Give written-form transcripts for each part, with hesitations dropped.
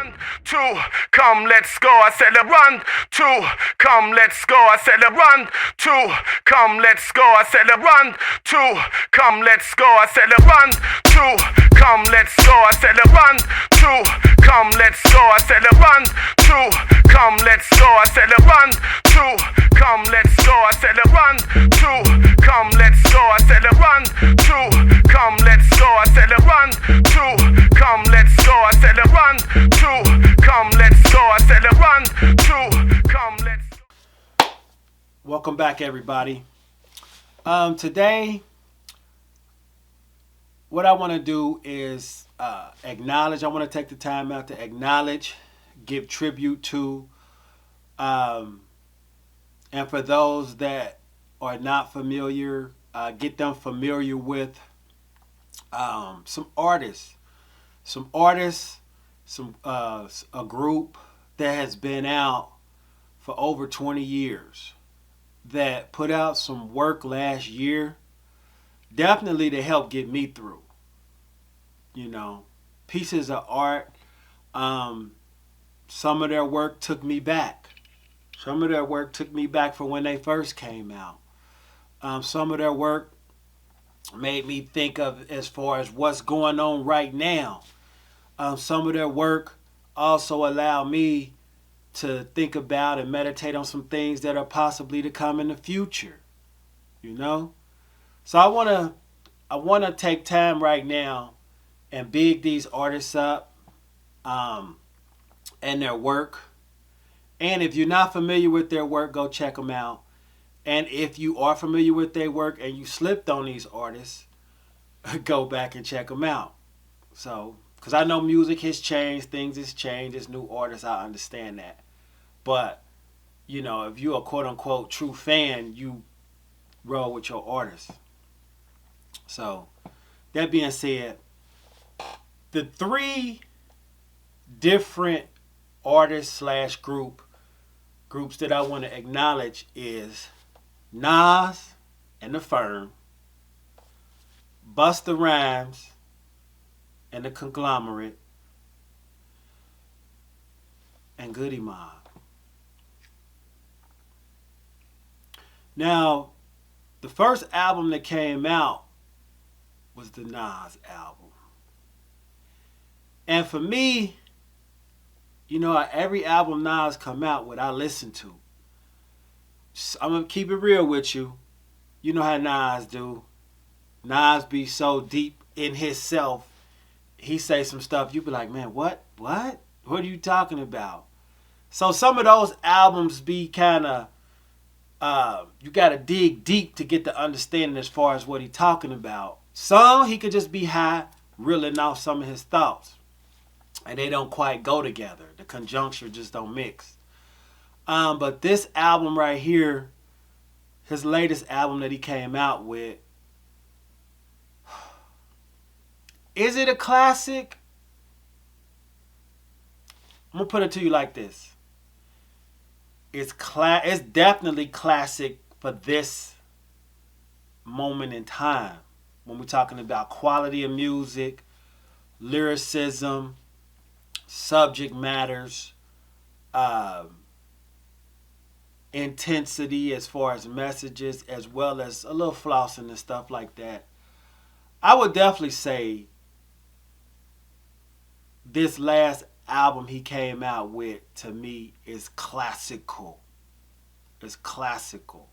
1, 2, come, let's go. I said 1, 2, come, let's go. I said 1, 2, come, let's go. I said 1, 2, come, let's go. I said 1, 2, come, let's go. I said 1, 2, come, let's go. I said 1, 2, come, let's go. I said 1, 2, come, let's go. I said 1, 2, come, let's go. I said 1, 2, come, let's go. I said 1, 2, come, let's go. I said 1, 2, come, let's go. I said 1, 2, come, let's go. Welcome back, everybody. Today, what I want to do is acknowledge. I want to take the time out to acknowledge, give tribute to, and for those that are not familiar, get them familiar with some artists, a group that has been out for over 20 years, that put out some work last year, definitely to help get me through. You know, pieces of art. Some of their work took me back. Some of their work took me back from when they first came out. Some of their work made me think of as far as what's going on right now. Some of their work also allowed me to think about and meditate on some things that are possibly to come in the future. You know? So I wanna take time right now and big these artists up and their work. And if you're not familiar with their work, go check them out. And if you are familiar with their work and you slipped on these artists, go back and check them out. So, because I know music has changed, things has changed, there's new artists, I understand that. But, you know, if you're a quote-unquote true fan, you roll with your artist. So, that being said, the three different artists / groups that I want to acknowledge is Nas and the Firm, Busta Rhymes and the Conglomerate, and Goody Mob. Now, the first album that came out was the Nas album. And for me, you know, every album Nas come out with, I listen to. I'm going to keep it real with you. You know how Nas do. Nas be so deep in himself. He say some stuff, you be like, man, what? What are you talking about? So some of those albums be kind of, you got to dig deep to get the understanding as far as what he talking about. Some, he could just be high, reeling off some of his thoughts. And they don't quite go together. The conjuncture just don't mix. But this album right here, his latest album that he came out with, is it a classic? I'm going to put it to you like this. It's definitely classic for this moment in time. When we're talking about quality of music, lyricism, subject matters, intensity as far as messages, as well as a little flossing and stuff like that. I would definitely say this last album he came out with, to me, is classical. It's classical.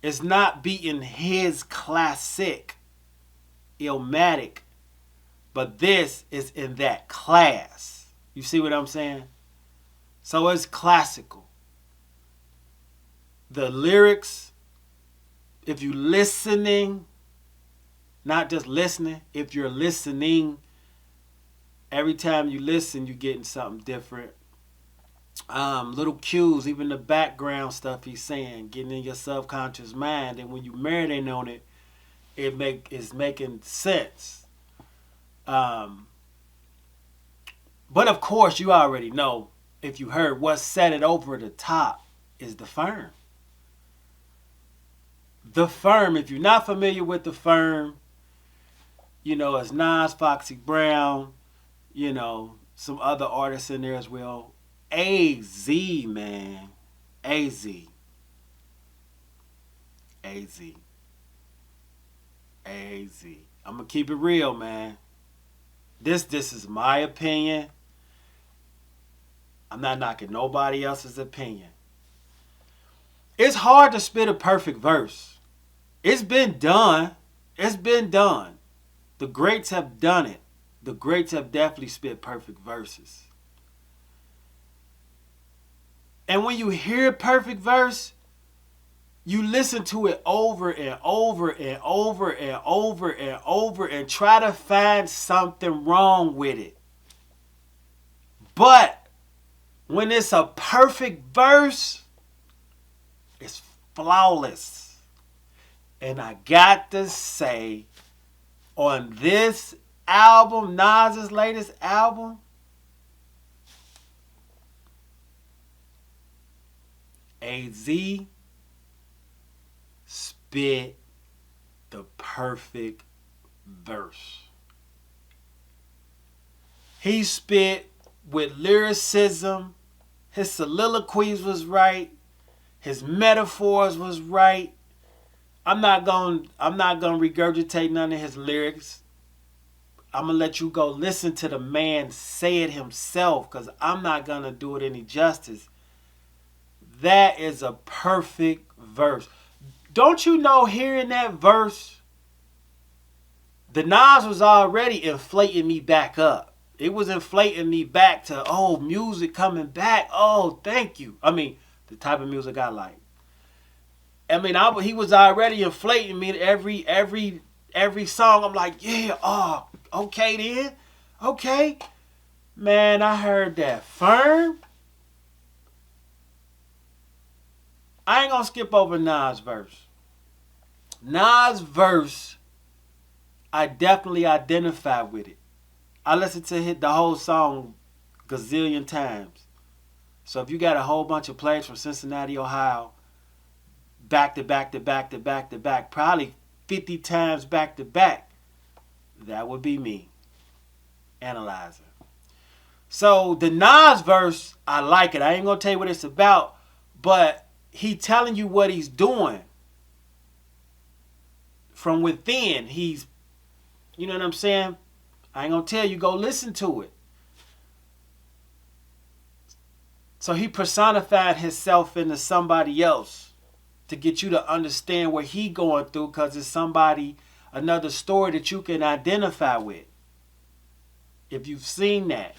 It's not beating his classic, Illmatic, but this is in that class. You see what I'm saying? So it's classical. The lyrics, if you're listening, not just listening, if you're listening, every time you listen, you're getting something different. Little cues, even the background stuff he's saying, getting in your subconscious mind, and when you marinate on it, it's making sense. But of course, you already know, if you heard, what set it over the top is the Firm. The Firm, if you're not familiar with the Firm, you know, it's Nas, Foxy Brown, you know, some other artists in there as well. AZ, man. AZ. AZ. AZ. I'm gonna keep it real, man. This is my opinion. I'm not knocking nobody else's opinion. It's hard to spit a perfect verse. It's been done. It's been done. The greats have done it. The greats have definitely spit perfect verses. And when you hear a perfect verse, you listen to it over and over and over and over and over and try to find something wrong with it. But when it's a perfect verse, it's flawless. And I got to say, on this album, Nas's latest album, AZ spit the perfect verse. He spit with lyricism. His soliloquies was right. His metaphors was right. I'm not gonna regurgitate none of his lyrics. I'm gonna let you go listen to the man say it himself, because I'm not gonna do it any justice. That is a perfect verse. Don't you know, hearing that verse, the Nas was already inflating me back up. It was inflating me back to, oh, music coming back. Oh, thank you. I mean, the type of music I like. I mean, he was already inflating me every song. I'm like, yeah, oh, okay then. Okay. Man, I heard that Firm. I ain't gonna skip over Nas' verse. Nas' verse, I definitely identify with it. I listened to the whole song gazillion times. So if you got a whole bunch of plays from Cincinnati, Ohio, back to back to back to back to back, probably 50 times back to back, that would be me analyzing. So the Nas verse, I like it. I ain't gonna tell you what it's about, but he telling you what he's doing from within. He's, you know what I'm saying? I ain't gonna tell you, go listen to it. So he personified himself into somebody else to get you to understand what he going through, because it's another story that you can identify with if you've seen that.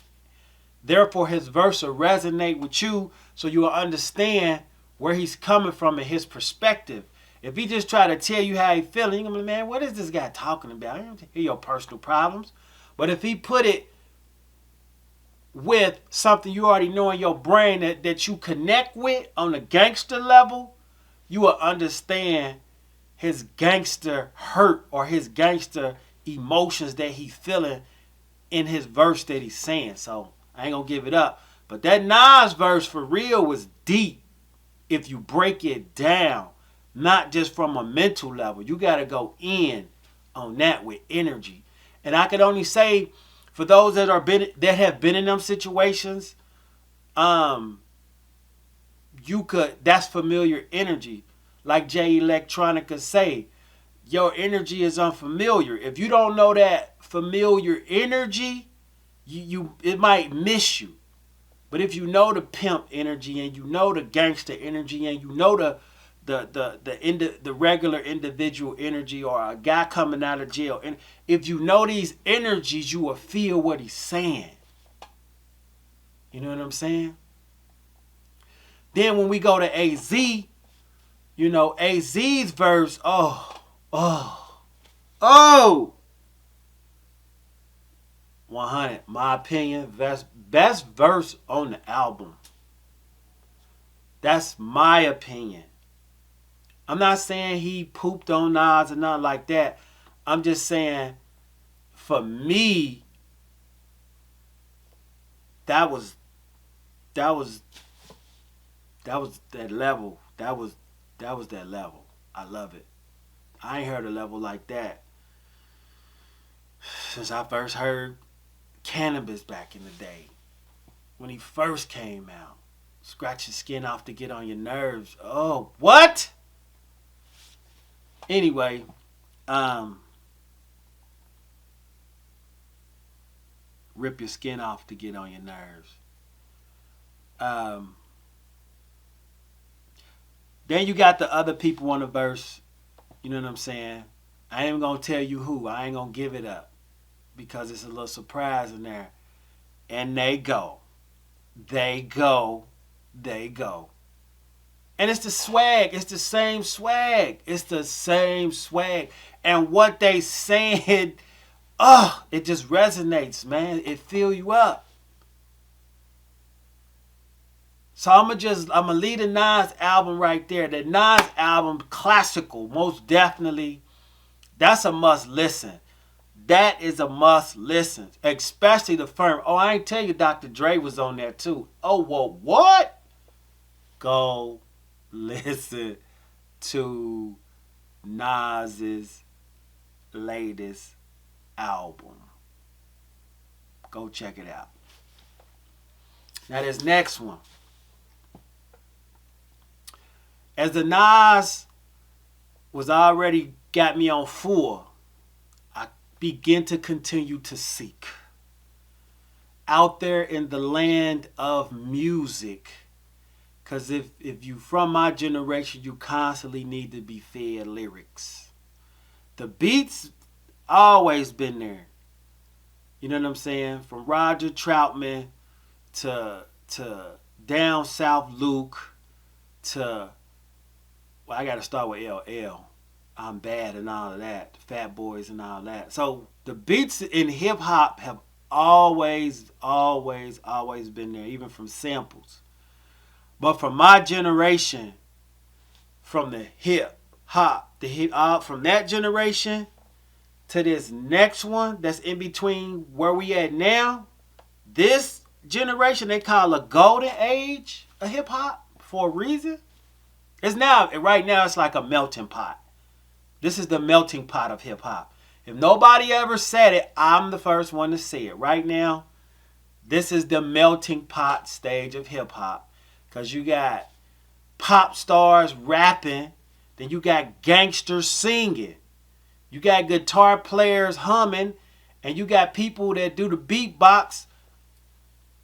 Therefore, his verse will resonate with you, so you will understand where he's coming from and his perspective. If he just try to tell you how he feeling, you're gonna be, man, what is this guy talking about? I don't hear your personal problems. But if he put it with something you already know in your brain that you connect with on a gangster level, you will understand his gangster hurt or his gangster emotions that he's feeling in his verse that he's saying. So I ain't gonna give it up. But that Nas verse for real was deep if you break it down, not just from a mental level. You gotta go in on that with energy. And I could only say, for those that have been in them situations, that's familiar energy. Like Jay Electronica say, your energy is unfamiliar. If you don't know that familiar energy, it might miss you. But if you know the pimp energy, and you know the gangster energy, and you know the regular individual energy, or a guy coming out of jail, and if you know these energies, you will feel what he's saying. You know what I'm saying? Then when we go to AZ, you know, AZ's verse, oh, 100, my opinion, best verse on the album. That's my opinion. I'm not saying he pooped on Nas or nothing like that. I'm just saying, for me, that was that level. That was that level. I love it. I ain't heard a level like that since I first heard cannabis back in the day when he first came out. Scratch your skin off to get on your nerves. Oh, what? Anyway, rip your skin off to get on your nerves. Then you got the other people on the verse. You know what I'm saying? I ain't gonna tell you who. I ain't gonna give it up because it's a little surprise in there. And they go. They go. They go. And it's the swag. It's the same swag. It's the same swag. And what they said, it just resonates, man. It fill you up. So I'm gonna leave the Nas album right there. The Nas album, classical, most definitely. That's a must listen. That is a must listen, especially the firm. Oh, I ain't tell you Dr. Dre was on there too. Oh, well, what? Go listen to Nas's latest album. Go check it out. Now this next one. As the Nas was already got me on 4, I begin to continue to seek. Out there in the land of music, because if you from my generation, you constantly need to be fed lyrics. The beats always been there. You know what I'm saying? From Roger Troutman to Down South Luke to, well, I got to start with LL. I'm Bad and all of that. The Fat Boys and all that. So the beats in hip hop have always been there, even from samples. But from my generation, from the hip hop, from that generation to this next one that's in between where we at now, this generation they call a golden age of hip hop for a reason. Right now it's like a melting pot. This is the melting pot of hip hop. If nobody ever said it, I'm the first one to say it. Right now, this is the melting pot stage of hip hop. Because you got pop stars rapping, then you got gangsters singing. You got guitar players humming, and you got people that do the beatbox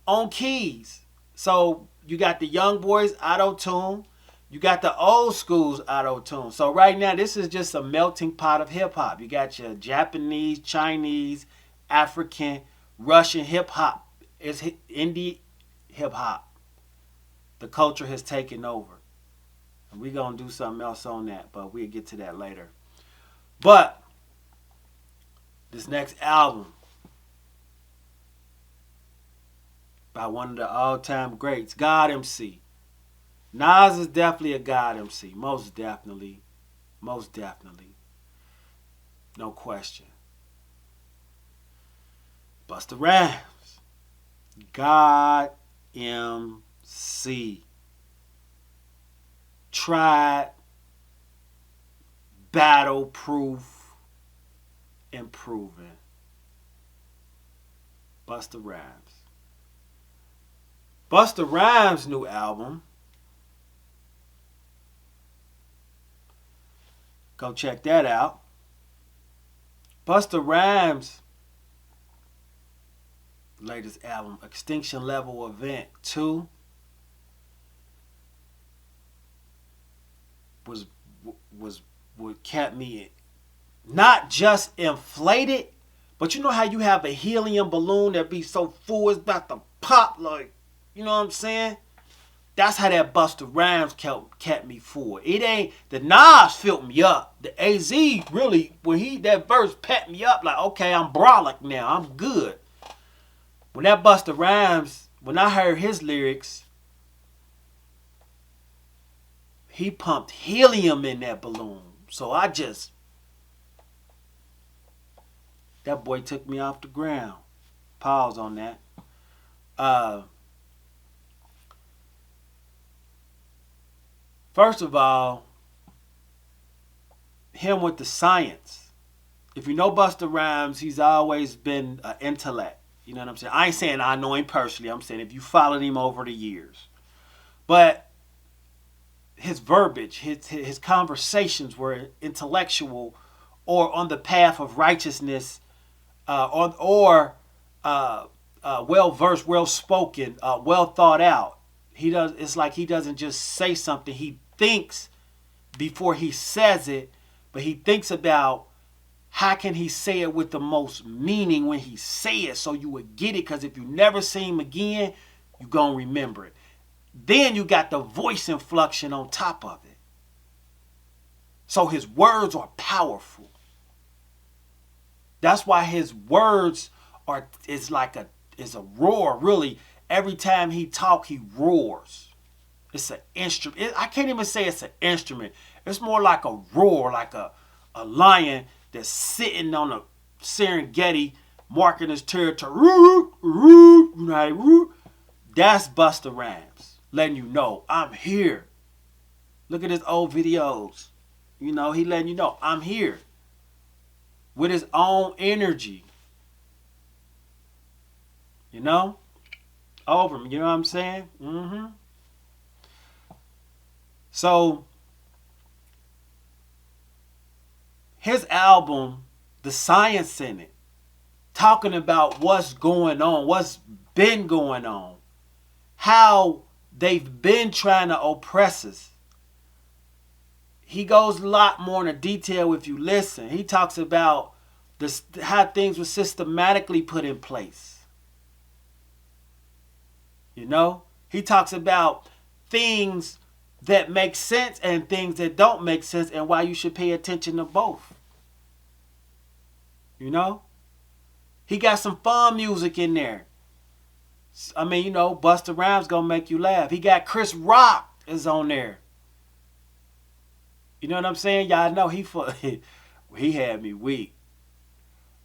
on keys. So you got the young boys auto-tune. You got the old schools auto-tune. So right now, this is just a melting pot of hip-hop. You got your Japanese, Chinese, African, Russian hip-hop. It's indie hip-hop. The culture has taken over. And we're going to do something else on that, but we'll get to that later. But this next album by one of the all-time greats, God MC. Nas is definitely a God MC. Most definitely. Most definitely. No question. Busta Rhymes. God MC. Tried. Battle-proof. And proven. Busta Rhymes. Busta Rhymes' new album. Go check that out. Busta Rhymes' latest album, Extinction Level Event 2, was what kept me not just inflated, but you know how you have a helium balloon that be so full it's about to pop, like, you know what I'm saying? That's how that Busta Rhymes kept me full. It ain't, the Nas filled me up. The AZ really, that verse pepped me up, like, okay, I'm brolic now, I'm good. When that Busta Rhymes, when I heard his lyrics, he pumped helium in that balloon. So that boy took me off the ground. Pause on that. First of all, him with the science. If you know Busta Rhymes, he's always been an intellect. You know what I'm saying? I ain't saying I know him personally. I'm saying if you followed him over the years. But his verbiage, his conversations were intellectual or on the path of righteousness, or well versed, well spoken, well thought out. He does. It's like he doesn't just say something. He thinks before he says it, but he thinks about how can he say it with the most meaning when he say it, so you would get it. Because if you never see him again, you gonna remember it. Then you got the voice inflection on top of it. So his words are powerful. That's why his words are is a roar, really. Every time he talks, he roars. It's an instrument. I can't even say it's an instrument. It's more like a roar, like a lion that's sitting on a Serengeti, marking his territory. Roo, roo, you know, roo. That's Busta Rhymes, letting you know, I'm here. Look at his old videos. You know, he letting you know, I'm here. With his own energy. You know? Over him, you know what I'm saying? Mm-hmm. So, his album, the science in it, talking about what's going on, what's been going on, how they've been trying to oppress us. He goes a lot more into detail if you listen. He talks about how things were systematically put in place. You know? He talks about things that make sense and things that don't make sense, and why you should pay attention to both. You know? He got some fun music in there. I mean, you know, Busta Rhymes gonna make you laugh. He got Chris Rock is on there. You know what I'm saying? Y'all know he had me weak.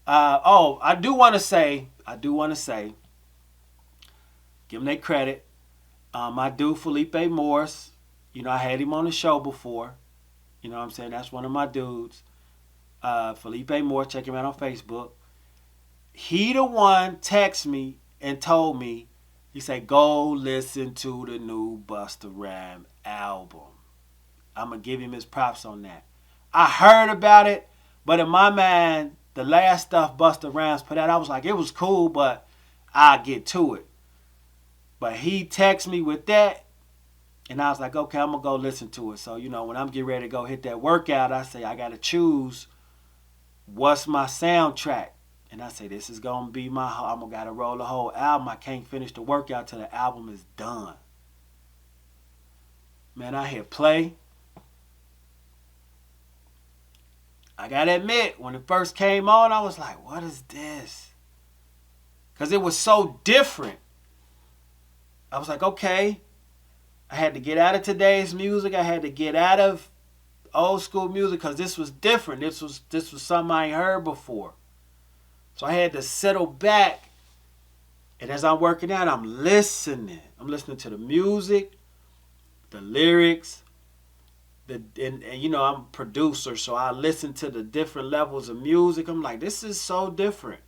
I do want to say, give him their credit. My dude Felipe Morris, you know, I had him on the show before. You know what I'm saying? That's one of my dudes. Felipe Morris, check him out on Facebook. He the one texted me and told me, he said, go listen to the new Busta Rhymes album. I'm going to give him his props on that. I heard about it, but in my mind, the last stuff Busta Rhymes put out, I was like, it was cool, but I'll get to it. But he texted me with that, and I was like, okay, I'm going to go listen to it. So, you know, when I'm getting ready to go hit that workout, I say, I got to choose what's my soundtrack. And I say, this is going to be I'm going to got to roll the whole album. I can't finish the workout till the album is done. Man, I hit play. I gotta admit, when it first came on, I was like, what is this? Because it was so different. I was like, okay. I had to get out of today's music. I had to get out of old school music because this was different. This was something I ain't heard before. So I had to settle back. And as I'm working out, I'm listening. I'm listening to the music, the lyrics, and you know, I'm a producer, so I listen to the different levels of music. I'm like, this is so different.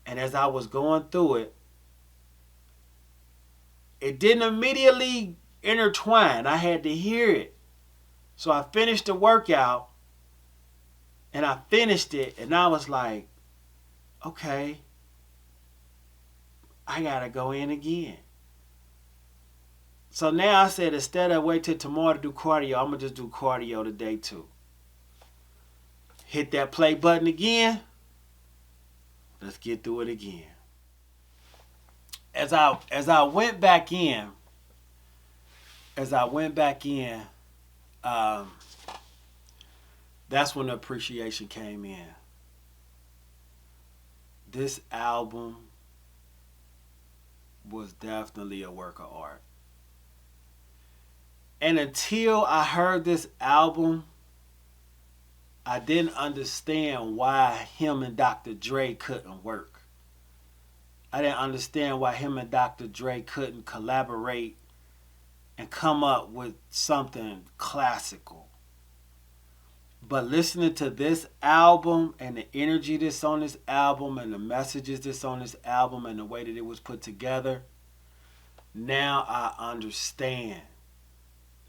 And as I was going through it, it didn't immediately intertwine. I had to hear it. So I finished the workout, and I finished it, and I was like, okay, I gotta go in again. So now I said, instead of wait till tomorrow to do cardio, I'm going to just do cardio today too. Hit that play button again. Let's get through it again. As I went back in, that's when the appreciation came in. This album was definitely a work of art. And until I heard this album, I didn't understand why him and Dr. Dre couldn't work. I didn't understand why him and Dr. Dre couldn't collaborate and come up with something classical. But listening to this album and the energy that's on this album and the messages that's on this album and the way that it was put together, now I understand.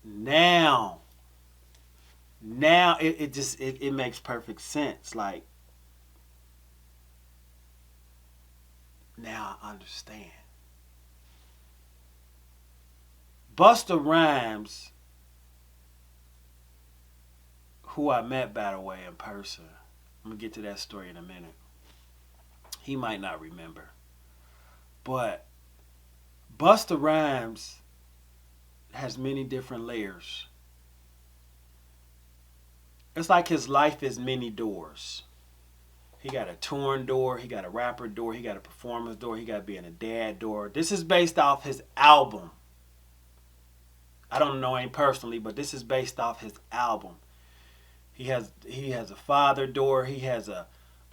Now, it makes perfect sense. Like, now I understand. Busta Rhymes, who I met, by the way, in person. I'm going to get to that story in a minute. He might not remember. But Busta Rhymes has many different layers. It's like his life is many doors. He got a touring door, he got a rapper door, he got a performance door, he got being a dad door. This is based off his album. I don't know him personally, but this is based off his album. He has a father door, he has a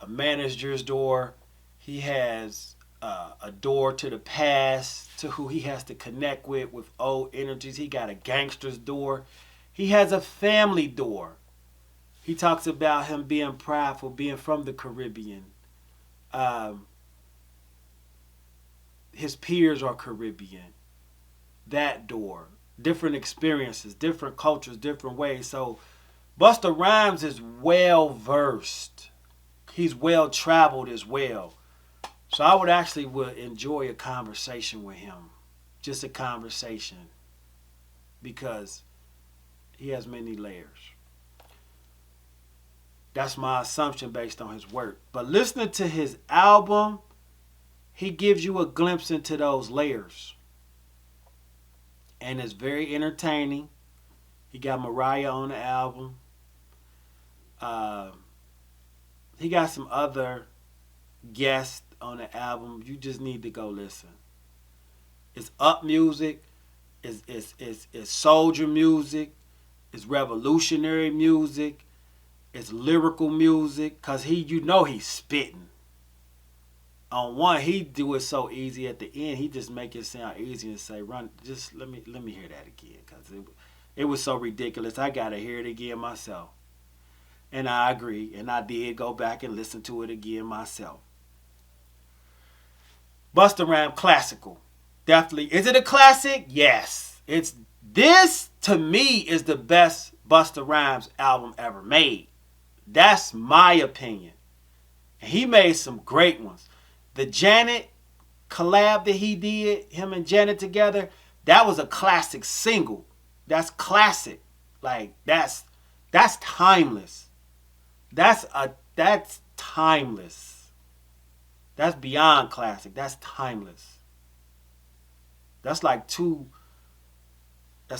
manager's door, he has a door to the past, to who he has to connect with old energies. He got a gangster's door. He has a family door. He talks about him being prideful, being from the Caribbean. His peers are Caribbean. That door. Different experiences, different cultures, different ways. So Busta Rhymes is well versed. He's well traveled as well. So I would enjoy a conversation with him. Just a conversation. Because he has many layers. That's my assumption based on his work. But listening to his album, he gives you a glimpse into those layers. And it's very entertaining. He got Mariah on the album. He got some other guests on the album. You just need to go listen. It's up music. It's soldier music. It's revolutionary music. It's lyrical music, cause he's spitting. On one, he do it so easy at the end. He just make it sound easy and say, "Run, just let me hear that again," cause it was so ridiculous. I gotta hear it again myself. And I agree, and I did go back and listen to it again myself. Busta Rhymes classical, definitely. Is it a classic? Yes. This to me is the best Busta Rhymes album ever made. That's my opinion. And he made some great ones. The Janet collab that he did, him and Janet together, that was a classic single. That's classic. Like that's timeless. That's timeless. That's beyond classic. That's timeless. That's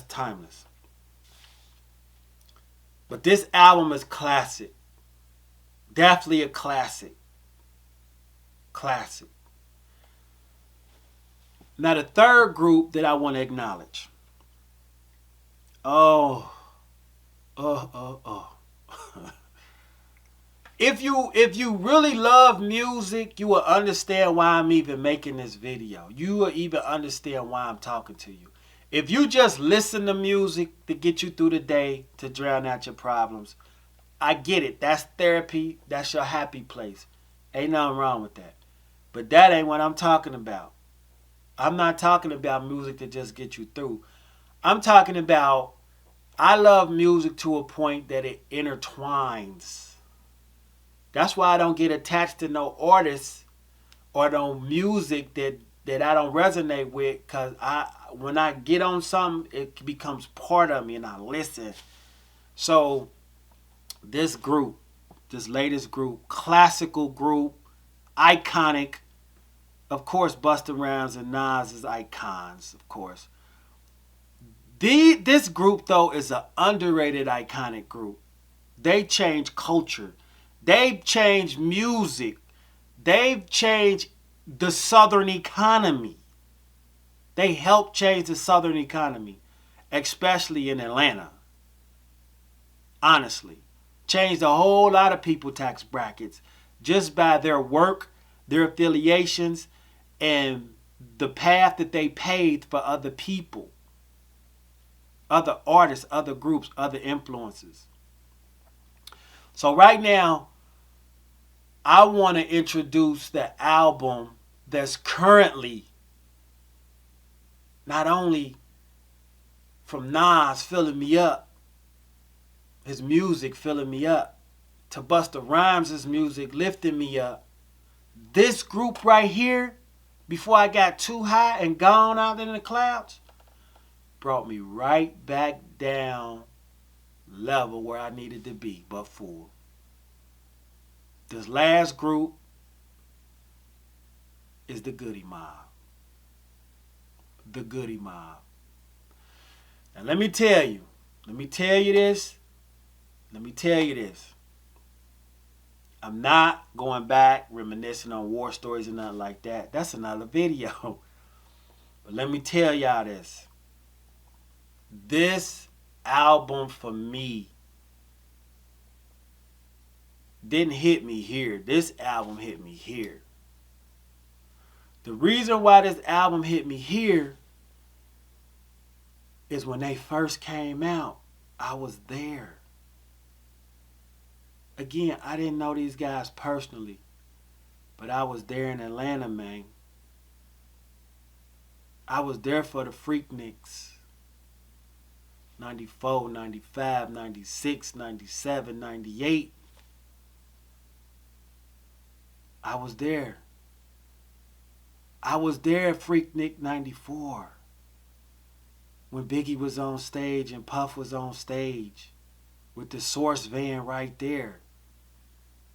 timeless. But this album is classic. Definitely a classic. Classic. Now the third group that I want to acknowledge. Oh. If you really love music, you will understand why I'm even making this video. You will even understand why I'm talking to you. If you just listen to music to get you through the day, to drown out your problems, I get it. That's therapy. That's your happy place. Ain't nothing wrong with that. But that ain't what I'm talking about. I'm not talking about music to just get you through. I'm talking about, I love music to a point that it intertwines. That's why I don't get attached to no artists or no music that I don't resonate with, because when I get on something, it becomes part of me and I listen. So this group, this latest group, classical group, iconic. Of course, Busta Rhymes and Nas is icons, of course. This group, though, is an underrated, iconic group. They changed culture. They've changed music. They've changed the Southern economy. They helped change the Southern economy, especially in Atlanta. Honestly. Changed a whole lot of people tax brackets just by their work, their affiliations, and the path that they paved for other people, other artists, other groups, other influences. So right now, I want to introduce the album that's currently not only from Nas filling me up, his music filling me up, to Busta Rhymes' music lifting me up. This group right here, before I got too high and gone out in the clouds, brought me right back down level where I needed to be, but full. This last group is the Goody Mob. The Goody Mob. Now let me tell you this. I'm not going back reminiscing on war stories and nothing like that. That's another video. But let me tell y'all this. This album for me didn't hit me here. This album hit me here. The reason why this album hit me here is when they first came out, I was there. Again, I didn't know these guys personally, but I was there in Atlanta, man. I was there for the Freakniks. 94, 95, 96, 97, 98. I was there. I was there at Freaknik 94 when Biggie was on stage and Puff was on stage with the Source van right there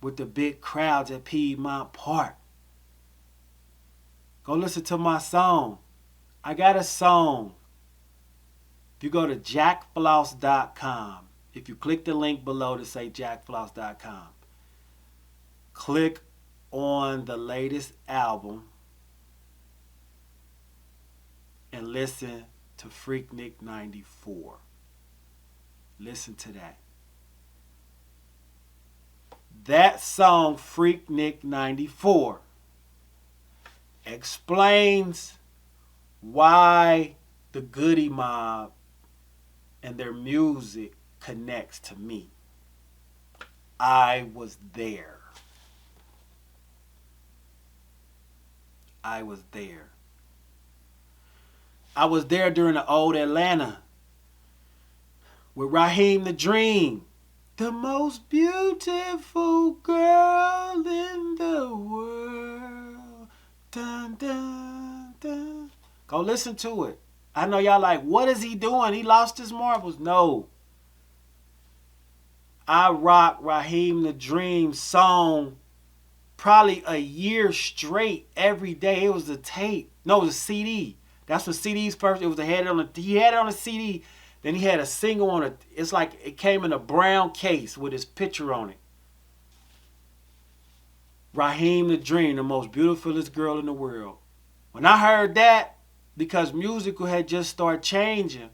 with the big crowds at Piedmont Park. Go listen to my song. I got a song. If you go to jackfloss.com, if you click the link below to say jackfloss.com, click on the latest album and listen to Freaknik 94. Listen to that. That song, Freaknik 94, explains why the Goody Mob and their music connects to me. I was there. I was there. I was there during the old Atlanta with Raheem the Dream, the most beautiful girl in the world. Dun, dun, dun. Go listen to it. I know y'all like, what is he doing? He lost his marbles. No. I rocked Raheem the Dream song probably a year straight every day. It was a tape. No, it was a CD. That's when CDs first. It was he had it on a CD. Then he had a single on it. It's like it came in a brown case with his picture on it. Raheem the Dream, the most beautifulest girl in the world. When I heard that, because music had just started changing,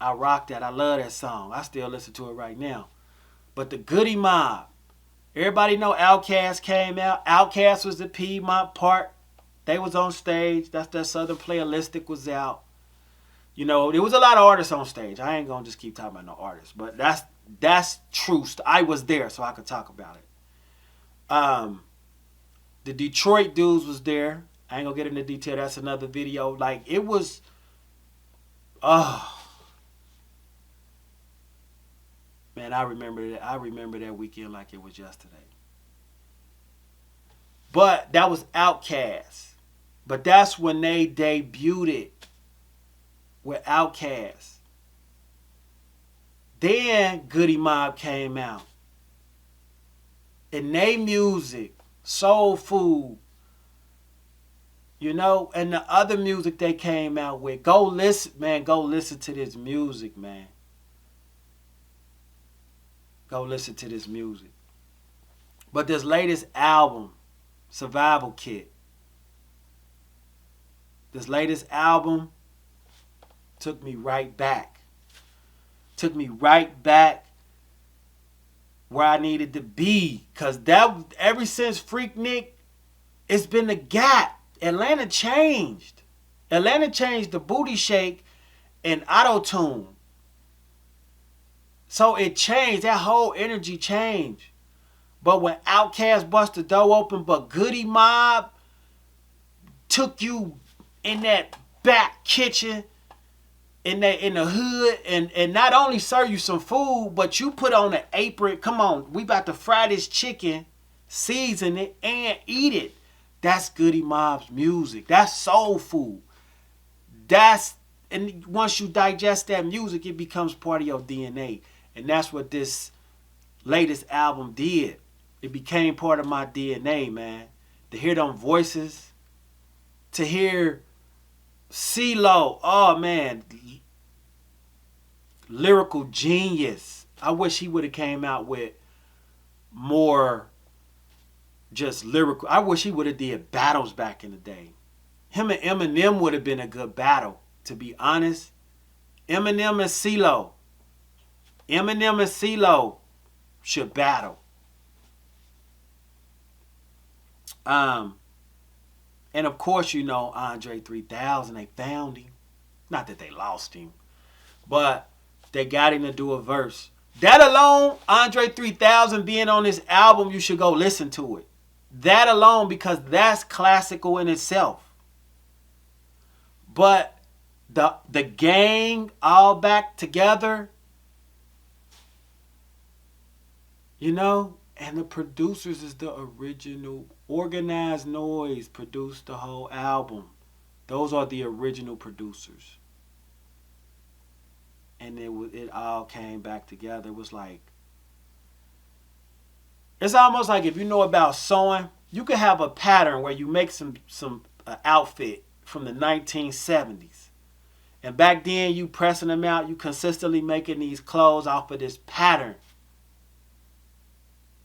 I rocked that. I love that song. I still listen to it right now. But the Goody Mob, everybody know Outkast came out. Outkast was at Piedmont Park. They was on stage. That's that Southern Playalistic was out. You know, there was a lot of artists on stage. I ain't gonna just keep talking about no artists, but that's true. I was there, so I could talk about it. The Detroit dudes was there. I ain't gonna get into detail. That's another video. Like it was, man, I remember that. I remember that weekend like it was yesterday. But that was Outkast. But that's when they debuted with Outkast. Then Goody Mob came out. And they music, Soul Food, you know, and the other music they came out with. Go listen, man. Go listen to this music, man. Go listen to this music. But this latest album, Survival Kit. This latest album took me right back. Took me right back where I needed to be. Because that ever since Freaknik, it's been a gap. Atlanta changed. Atlanta changed the booty shake and auto-tune. So it changed. That whole energy changed. But when Outkast bust the door open, but Goody Mob took you in that back kitchen in the hood and not only serve you some food, but you put on an apron. Come on, we about to fry this chicken, season it, and eat it. That's Goody Mob's music. That's soul food. And once you digest that music, it becomes part of your DNA. And that's what this latest album did. It became part of my DNA, man. To hear them voices, to hear CeeLo, oh man, lyrical genius. I wish he would have came out with more just lyrical. I wish he would have did battles back in the day. Him and Eminem would have been a good battle, to be honest. Eminem and CeeLo. Eminem and CeeLo should battle. And of course, you know, Andre 3000, they found him. Not that they lost him, but they got him to do a verse. That alone, Andre 3000 being on this album, you should go listen to it. That alone, because that's classical in itself. But the gang all back together, you know, and the producers is the original. Organized Noise produced the whole album. Those are the original producers. And it all came back together. It was like, it's almost like if you know about sewing, you could have a pattern where you make some outfit from the 1970s. And back then you pressing them out, you consistently making these clothes off of this pattern.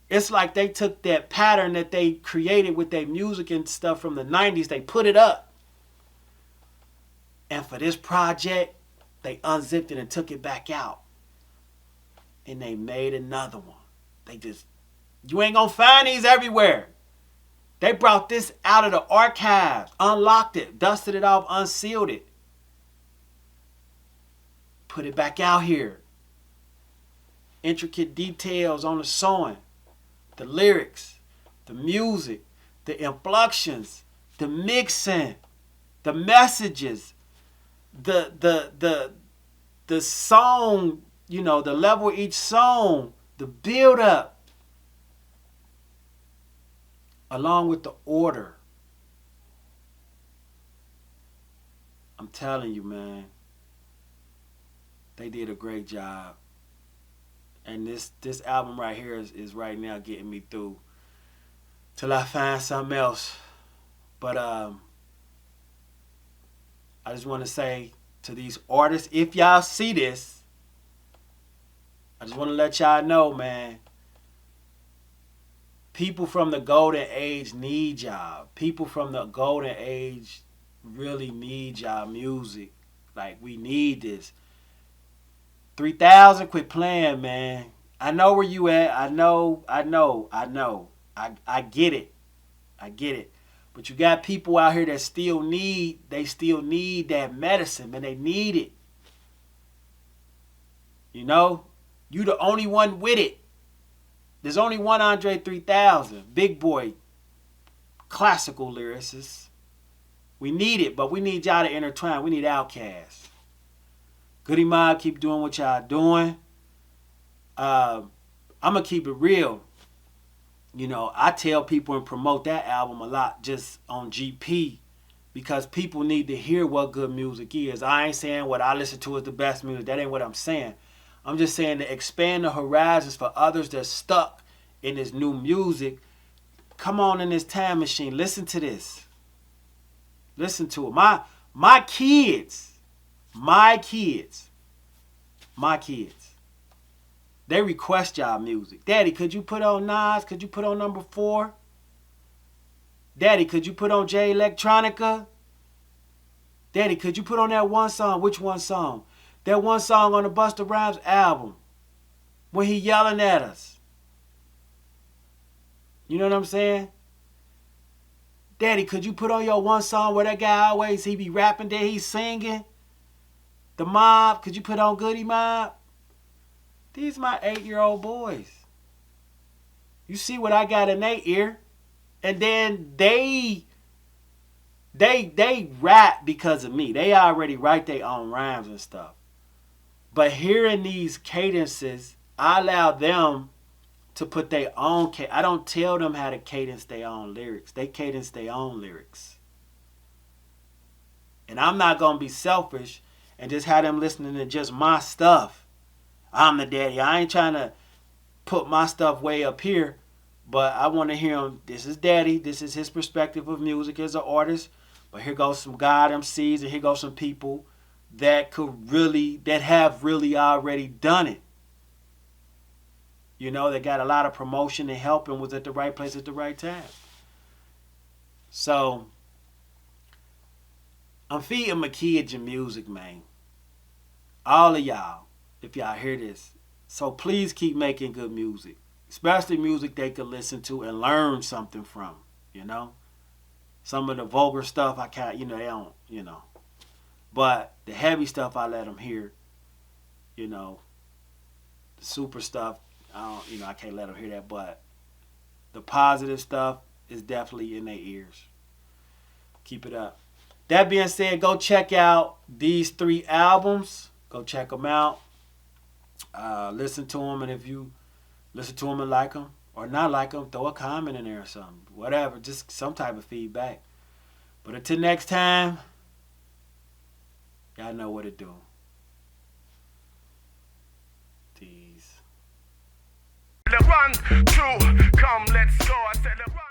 It's like they took that pattern that they created with their music and stuff from the 90s, they put it up. And for this project, they unzipped it and took it back out. And they made another one. You ain't gonna find these everywhere. They brought this out of the archives, unlocked it, dusted it off, unsealed it. Put it back out here. Intricate details on the sewing. The lyrics, the music, the inflections, the mixing, the messages, the song, you know, the level of each song, the build up, along with the order. I'm telling you, man, they did a great job. And this album right here is right now getting me through till I find something else. But I just want to say to these artists, if y'all see this, I just want to let y'all know, man, people from the golden age need y'all. People from the golden age really need y'all music. Like, we need this. 3000, quit playing, man. I know where you at. I know. I get it. I get it. But you got people out here that still need that medicine, man. They need it. You know? You the only one with it. There's only one Andre 3000. Big boy. Classical lyricist. We need it, but we need y'all to intertwine. We need Outkast. Goody Mob, keep doing what y'all doing. I'm going to keep it real. You know, I tell people and promote that album a lot just on GP because people need to hear what good music is. I ain't saying what I listen to is the best music. That ain't what I'm saying. I'm just saying to expand the horizons for others that's stuck in this new music. Come on in this time machine. Listen to this. Listen to it. My kids, they request y'all music. Daddy, could you put on Nas? Could you put on number 4? Daddy, could you put on J Electronica? Daddy, could you put on that one song? Which one song? That one song on the Busta Rhymes album when he yelling at us. You know what I'm saying? Daddy, could you put on your one song where that guy always, he be rapping there, he's singing? The Mob, could you put on Goody Mob? These my 8-year-old boys. You see what I got in their ear? And then they rap because of me. They already write their own rhymes and stuff. But hearing these cadences, I allow them to put their own I don't tell them how to cadence their own lyrics. They cadence their own lyrics. And I'm not going to be selfish and just have them listening to just my stuff. I'm the daddy. I ain't trying to put my stuff way up here, but I want to hear him. This is daddy. This is his perspective of music as an artist. But here goes some God MCs, and here goes some people that have really already done it. You know, they got a lot of promotion and help and was at the right place at the right time. So, I'm feeding my kids your music, man. All of y'all, if y'all hear this. So please keep making good music. Especially music they can listen to and learn something from, you know. Some of the vulgar stuff I can't, they don't, But the heavy stuff I let them hear, the super stuff, I can't let them hear that. But the positive stuff is definitely in their ears. Keep it up. That being said, go check out these 3 albums. Go check them out. Listen to them, and if you listen to them and like them or not like them, throw a comment in there or something. Whatever, just some type of feedback. But until next time, y'all know what to do. Peace. Run, 2, come, let's go. I said run.